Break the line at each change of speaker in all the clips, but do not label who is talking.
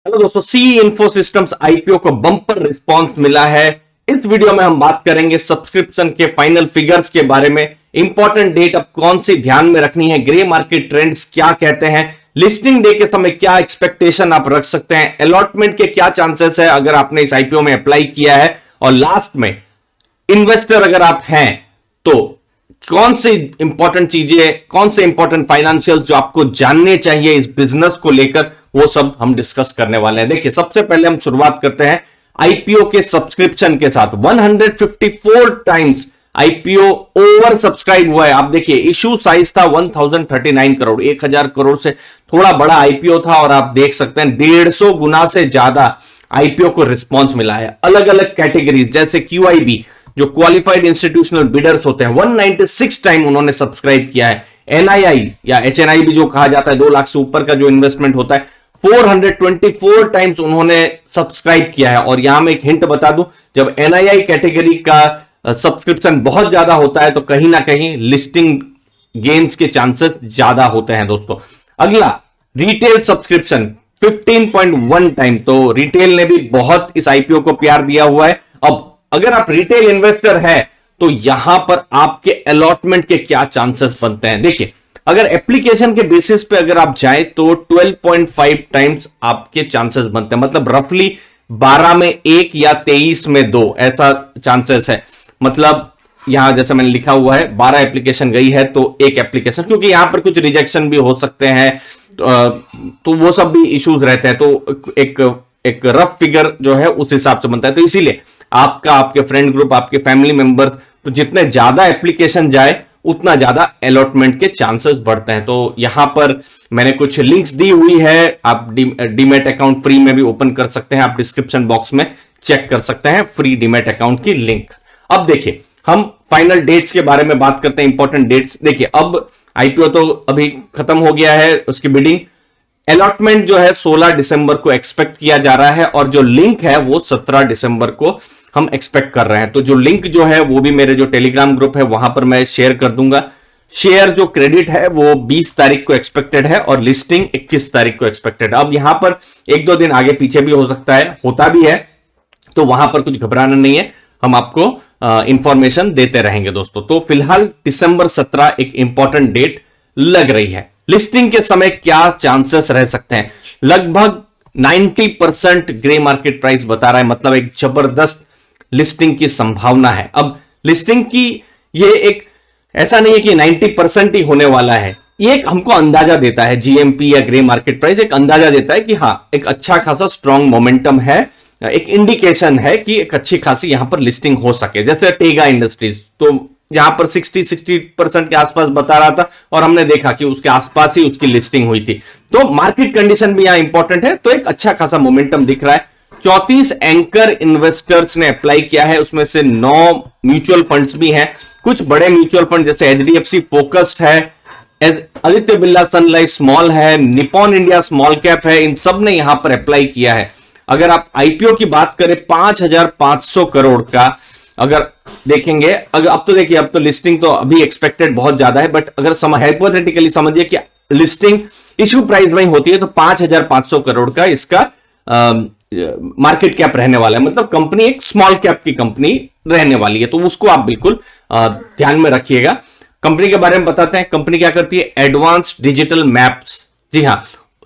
Hello दोस्तों, सी info systems IPO को bumper response मिला है। इस वीडियो में हम बात करेंगे सब्सक्रिप्शन के फाइनल फिगर्स के बारे में। इंपॉर्टेंट डेट अब कौन सी ध्यान में रखनी है, ग्रे मार्केट ट्रेंड्स क्या कहते हैं, लिस्टिंग डे के समय क्या एक्सपेक्टेशन आप रख सकते हैं, अलॉटमेंट के क्या चांसेस है अगर आपने इस आईपीओ में अप्लाई किया है, और लास्ट में इन्वेस्टर अगर आप हैं तो कौन सी इंपॉर्टेंट चीजें, कौन से इंपॉर्टेंट फाइनेंशियल जो आपको जानने चाहिए इस बिजनेस को लेकर, वो सब हम डिस्कस करने वाले हैं। देखिए, सबसे पहले हम शुरुआत करते हैं आईपीओ के सब्सक्रिप्शन के साथ। 154 टाइम्स आईपीओ ओवर सब्सक्राइब हुआ है। आप देखिए, इशू साइज था 1039 करोड़, 1000 करोड़ से थोड़ा बड़ा आईपीओ था, और आप देख सकते हैं 150 गुना से ज्यादा आईपीओ को रिस्पॉन्स मिला है। अलग अलग कैटेगरीज जैसे क्यूआईबी जो क्वालिफाइड इंस्टीट्यूशनल बिडर्स होते हैं, 196 टाइम उन्होंने सब्सक्राइब किया है। एनआईआई या एचएनआई भी जो कहा जाता है, 2 लाख से ऊपर का जो इन्वेस्टमेंट होता है, 424 टाइम्स उन्होंने सब्सक्राइब किया है। और यहां मैं एक हिंट बता दूं, जब एनआईआई कैटेगरी का सब्सक्रिप्शन बहुत ज्यादा होता है तो कहीं ना कहीं लिस्टिंग गेन्स के चांसेस ज्यादा होते हैं दोस्तों। अगला रिटेल सब्सक्रिप्शन 15.1 टाइम, तो रिटेल ने भी बहुत इस आईपीओ को प्यार दिया हुआ है। अब अगर आप रिटेल इन्वेस्टर है तो यहां पर आपके अलॉटमेंट के क्या चांसेस बनते हैं। देखिए, अगर एप्लीकेशन के बेसिस पे अगर आप जाएं तो 12.5 टाइम्स आपके चांसेस बनते हैं, मतलब रफली 12 में 1 या 23 में 2 ऐसा चांसेस है। मतलब यहां जैसे मैंने लिखा हुआ है 12 एप्लीकेशन गई है तो एक एप्लीकेशन, क्योंकि यहां पर कुछ रिजेक्शन भी हो सकते हैं, तो वो सब भी इश्यूज रहते हैं, तो एक रफ फिगर जो है उस हिसाब से बनता है। तो इसीलिए आपके फ्रेंड ग्रुप, आपके फैमिली मेंबर, तो जितने ज्यादा एप्लीकेशन जाए उतना ज्यादा अलॉटमेंट के चांसेस बढ़ते हैं। तो यहां पर मैंने कुछ लिंक्स दी हुई है, आप डीमैट अकाउंट फ्री में भी ओपन कर सकते हैं, आप डिस्क्रिप्शन बॉक्स में चेक कर सकते हैं फ्री डीमैट अकाउंट की लिंक। अब देखिए, हम फाइनल डेट्स के बारे में बात करते हैं, इंपॉर्टेंट डेट्स। देखिए, अब आईपीओ तो अभी खत्म हो गया है, उसकी बिडिंग, अलॉटमेंट जो है 16 दिसंबर को एक्सपेक्ट किया जा रहा है, और जो लिंक है वो 17 दिसंबर को हम एक्सपेक्ट कर रहे हैं। तो जो लिंक जो है वो भी मेरे जो टेलीग्राम ग्रुप है वहां पर मैं शेयर कर दूंगा। शेयर जो क्रेडिट है वो 20 तारीख को एक्सपेक्टेड है, और लिस्टिंग 21 तारीख को एक्सपेक्टेड है। अब यहां पर 1-2 दिन आगे पीछे भी हो सकता है, होता भी है, तो वहां पर कुछ घबराना नहीं है, हम आपको इंफॉर्मेशन देते रहेंगे दोस्तों। तो फिलहाल दिसंबर 17 एक इंपॉर्टेंट डेट लग रही है। लिस्टिंग के समय क्या चांसेस रह सकते हैं? लगभग 90% ग्रे मार्केट प्राइस बता रहा है, मतलब एक जबरदस्त लिस्टिंग की संभावना है। अब लिस्टिंग की ये एक ऐसा नहीं है कि 90% ही होने वाला है, ये एक हमको अंदाजा देता है, जीएमपी या ग्रे मार्केट प्राइस एक अंदाजा देता है कि हाँ, एक अच्छा खासा स्ट्रॉन्ग मोमेंटम है, एक इंडिकेशन है कि एक अच्छी खासी यहां पर लिस्टिंग हो सके। जैसे टेगा इंडस्ट्रीज तो यहां पर 60% के आसपास बता रहा था, और हमने देखा कि उसके आसपास ही उसकी लिस्टिंग हुई थी। तो मार्केट कंडीशन भी यहां इंपॉर्टेंट है, तो एक अच्छा खासा मोमेंटम दिख रहा है। 34 एंकर इन्वेस्टर्स ने अप्लाई किया है, उसमें से 9 म्यूचुअल फंड्स भी हैं। कुछ बड़े म्यूचुअल फंड जैसे एचडीएफसी फोकस्ड है, आदित्य बिरला सन लाइफ स्मॉल है, निपॉन इंडिया स्मॉल कैप है, इन सब ने यहां पर अप्लाई किया है। अगर आप आईपीओ की बात करें 5500 करोड़ का अगर देखेंगे, अगर अब तो देखिए, अब तो लिस्टिंग तो अभी एक्सपेक्टेड बहुत ज्यादा है, बट अगर हाइपोथेटिकली समझिए कि लिस्टिंग इशू प्राइस में होती है तो 5500 करोड़ का इसका मार्केट कैप रहने वाला है, मतलब कंपनी एक स्मॉल कैप की कंपनी रहने वाली है, तो उसको आप बिल्कुल ध्यान में रखिएगा। कंपनी के बारे में बताते हैं, कंपनी क्या करती है, एडवांस्ड डिजिटल मैप्स। जी हां,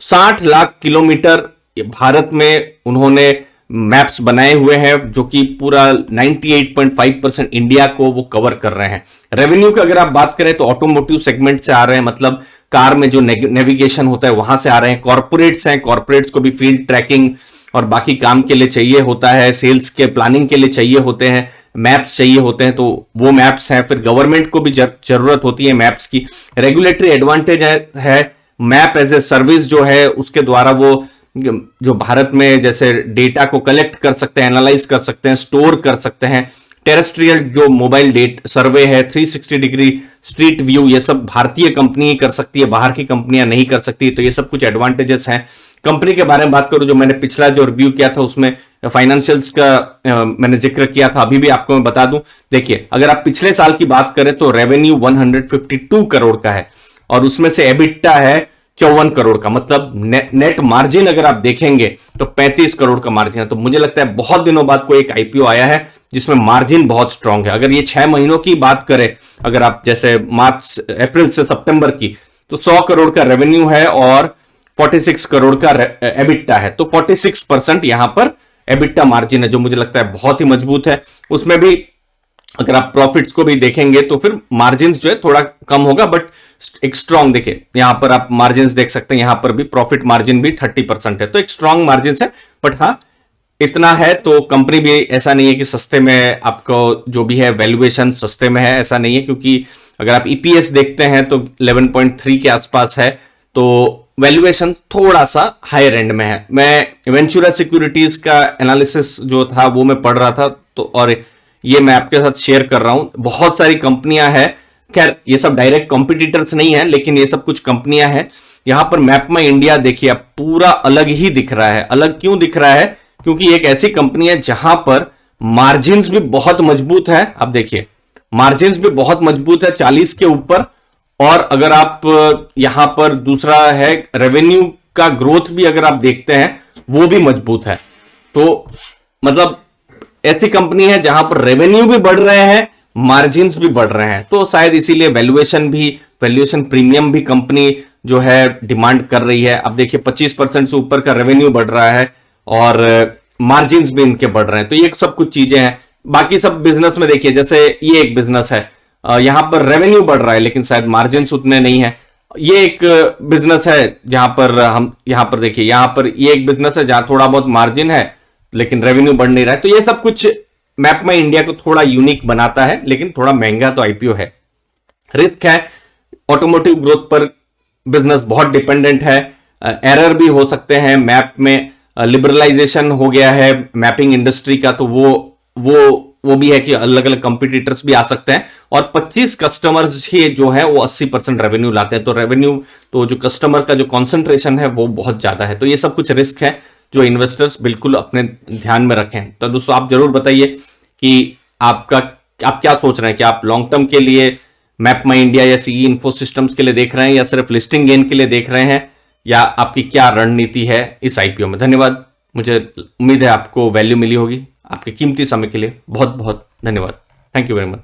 60 लाख किलोमीटर भारत में उन्होंने मैप्स बनाए हुए हैं, जो कि पूरा 98.5% इंडिया को वो कवर कर रहे हैं। रेवेन्यू की अगर आप बात करें तो ऑटोमोटिव सेगमेंट से आ रहे हैं, मतलब कार में जो नेविगेशन होता है वहां से आ रहे हैं। कॉर्पोरेट्स हैं, कॉर्पोरेट्स को भी फील्ड ट्रैकिंग और बाकी काम के लिए चाहिए होता है, सेल्स के प्लानिंग के लिए चाहिए होते हैं, मैप्स चाहिए होते हैं, तो वो मैप्स हैं। फिर गवर्नमेंट को भी जरूरत होती है मैप्स की। रेगुलेटरी एडवांटेज है मैप एज ए सर्विस जो है, उसके द्वारा वो जो भारत में जैसे डेटा को कलेक्ट कर सकते हैं, एनालाइज कर सकते हैं, स्टोर कर सकते हैं। टेरेस्ट्रियल जो मोबाइल डेट सर्वे है, 360 डिग्री स्ट्रीट व्यू, ये सब भारतीय कंपनी कर सकती है, बाहर की कंपनियां नहीं कर सकती, तो ये सब कुछ एडवांटेजेस हैं। कंपनी के बारे में बात करूं, जो मैंने पिछला जो रिव्यू किया था उसमें फाइनेंशियल्स का मैंने जिक्र किया था, अभी भी आपको मैं बता दूं। देखिए, अगर आप पिछले साल की बात करें तो रेवेन्यू 152 करोड़ का है, और उसमें से एबिटा है 54 करोड़ का, मतलब नेट मार्जिन अगर आप देखेंगे तो 35 करोड़ का मार्जिन है। तो मुझे लगता है बहुत दिनों बाद कोई एक आईपीओ आया है जिसमें मार्जिन बहुत स्ट्रांग है। अगर ये 6 महीनों की बात करें, अगर आप जैसे मार्च अप्रैल से सितंबर की, तो 100 करोड़ का रेवेन्यू है और 46 करोड़ का एबिटा है। तो 46% यहां पर एबिटा मार्जिन है, जो मुझे लगता है बहुत ही मजबूत है। उसमें भी अगर आप प्रॉफिट्स को भी देखेंगे तो फिर मार्जिन जो है थोड़ा कम होगा, बट एक स्ट्रांग, देखिए यहां पर आप मार्जिन देख सकते हैं, यहां पर भी प्रॉफिट मार्जिन भी 30% है। तो एक स्ट्रांग मार्जिन है, बट हाँ इतना है। तो कंपनी भी ऐसा नहीं है कि सस्ते में आपको जो भी है वैल्यूएशन सस्ते में है, ऐसा नहीं है, क्योंकि अगर आप ईपीएस देखते हैं तो 11.3 के आसपास है। तो वैल्यूएशन थोड़ा सा हायर एंड में है। मैं वेंचुरा सिक्योरिटीज का एनालिसिस जो था वो मैं पढ़ रहा था, तो और ये मैं आपके साथ शेयर कर रहा हूं। बहुत सारी कंपनियां हैं, खैर ये सब डायरेक्ट कॉम्पिटिटर्स नहीं है, लेकिन ये सब कुछ कंपनियां हैं। यहां पर मैप माई इंडिया देखिए, आप पूरा अलग ही दिख रहा है। अलग क्यों दिख रहा है? क्योंकि एक ऐसी कंपनी है जहां पर मार्जिन्स भी बहुत मजबूत है। आप देखिए मार्जिन्स भी बहुत मजबूत है, 40 के ऊपर। और अगर आप यहां पर दूसरा है रेवेन्यू का ग्रोथ भी अगर आप देखते हैं वो भी मजबूत है। तो मतलब ऐसी कंपनी है जहां पर रेवेन्यू भी बढ़ रहे हैं, मार्जिन्स भी बढ़ रहे हैं। तो शायद इसीलिए वैल्यूएशन प्रीमियम भी कंपनी जो है डिमांड कर रही है। अब देखिए 25% से ऊपर का रेवेन्यू बढ़ रहा है और मार्जिन्स भी इनके बढ़ रहे हैं। तो ये सब कुछ चीजें हैं। बाकी सब बिजनेस में देखिए, जैसे ये एक बिजनेस है, यहां पर रेवेन्यू बढ़ रहा है लेकिन शायद मार्जिन्स उतने नहीं है। ये एक बिजनेस है जहां पर हम यहां पर देखिए, यहां पर ये एक बिजनेस है जहां थोड़ा बहुत मार्जिन है लेकिन रेवेन्यू बढ़ नहीं रहा है। तो ये सब कुछ मैप माई इंडिया को थोड़ा यूनिक बनाता है, लेकिन थोड़ा महंगा तो आईपीओ है। रिस्क है, ऑटोमोटिव ग्रोथ पर बिजनेस बहुत डिपेंडेंट है, एरर भी हो सकते हैं। मैप में लिबरलाइजेशन हो गया है मैपिंग इंडस्ट्री का, तो वो भी है कि अलग अलग कंपटीटर्स भी आ सकते हैं। और 25 कस्टमर्स ही जो है वो 80% रेवेन्यू लाते हैं। तो रेवेन्यू, तो जो कस्टमर का जो कॉन्सेंट्रेशन है वो बहुत ज्यादा है। तो ये सब कुछ रिस्क है जो इन्वेस्टर्स बिल्कुल अपने ध्यान में रखें। तो दोस्तों आप जरूर बताइए कि आप क्या सोच रहे हैं, कि आप लॉन्ग टर्म के लिए मैप माई इंडिया या सीई इन्फो सिस्टम्स के लिए देख रहे हैं, या सिर्फ लिस्टिंग गेन के लिए देख रहे हैं, या आपकी क्या रणनीति है इस आईपीओ में। धन्यवाद। मुझे उम्मीद है आपको वैल्यू मिली होगी। आपके कीमती समय के लिए बहुत बहुत धन्यवाद। Thank you very much.